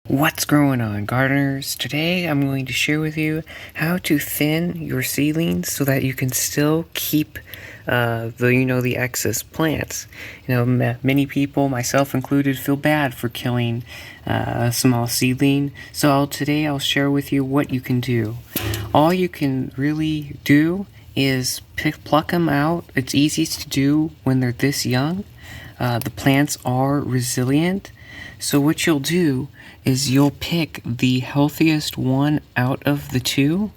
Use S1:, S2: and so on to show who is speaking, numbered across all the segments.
S1: What's going on, gardeners? Today I'm going to share with you how to thin your seedlings so that you can still keep the excess plants. Many people, myself included, feel bad for killing a small seedling. So today I'll share with you what you can do. All you can really do is pluck them out. It's easiest to do when they're this young. The plants are resilient. So what you'll do is you'll pick the healthiest one out of the two.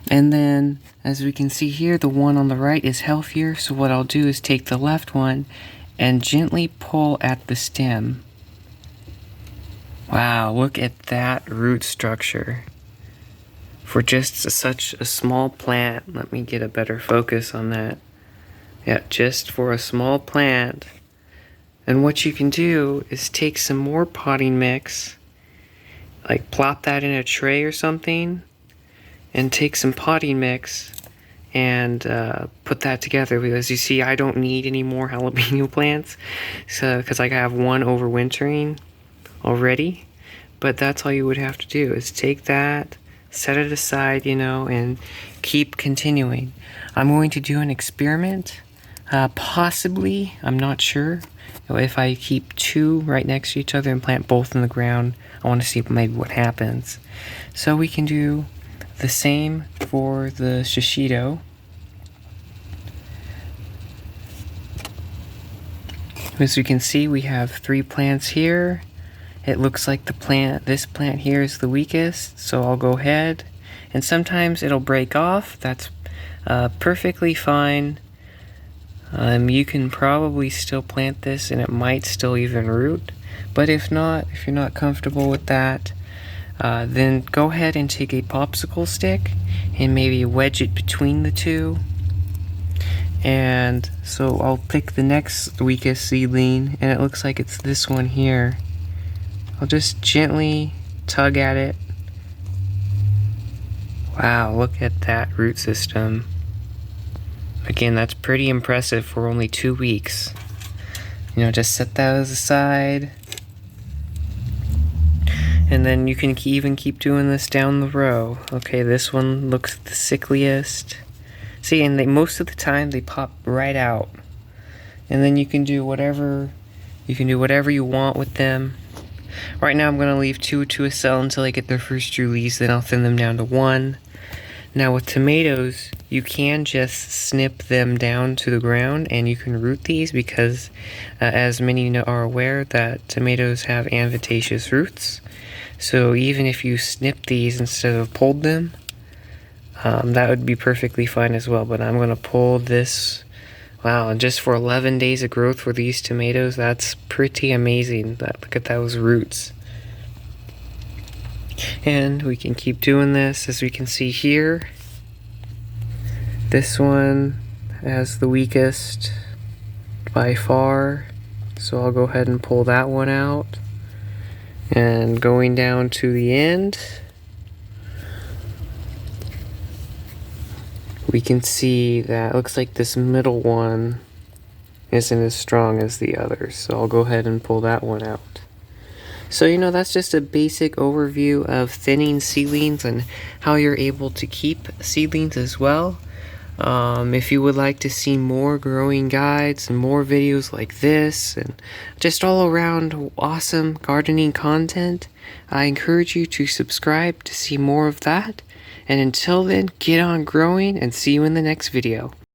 S1: And then, as we can see here, the one on the right is healthier. So what I'll do is take the left one and gently pull at the stem. Wow, look at that root structure. For just such a small plant, let me get a better focus on that. Yeah, just for a small plant. And what you can do is take some more potting mix, like plop that in a tray or something, and take some potting mix and put that together. Because you see, I don't need any more jalapeno plants, because I have one overwintering already. But that's all you would have to do is take that, set it aside, and keep continuing. I'm going to do an experiment. Possibly, I'm not sure. If I keep two right next to each other and plant both in the ground, I want to see maybe what happens. So we can do the same for the shishito. As you can see, we have 3 plants here. It looks like this plant here is the weakest, so I'll go ahead. And sometimes it'll break off. That's perfectly fine. You can probably still plant this and it might still even root. But if not, if you're not comfortable with that, then go ahead and take a popsicle stick and maybe wedge it between the two. And so I'll pick the next weakest seedling, and it looks like it's this one here. I'll just gently tug at it. Wow, look at that root system. Again, that's pretty impressive for only 2 weeks. Just set those aside. And then you can even keep doing this down the row. Okay, this one looks the sickliest. See, and most of the time they pop right out. And then you can do whatever you want with them. Right now I'm going to leave 2 to a cell until they get their first release, then I'll thin them down to 1. Now with tomatoes, you can just snip them down to the ground and you can root these because as many are aware that tomatoes have adventitious roots. So even if you snip these instead of pulled them, that would be perfectly fine as well. But I'm going to pull this. Wow, and just for 11 days of growth for these tomatoes, that's pretty amazing. Look at those roots. And we can keep doing this. As we can see here, this one has the weakest by far, so I'll go ahead and pull that one out. And going down to the end, we can see that it looks like this middle one isn't as strong as the others, so I'll go ahead and pull that one out. So that's just a basic overview of thinning seedlings and how you're able to keep seedlings as well. If you would like to see more growing guides and more videos like this and just all around awesome gardening content, I encourage you to subscribe to see more of that. And until then, get on growing and see you in the next video.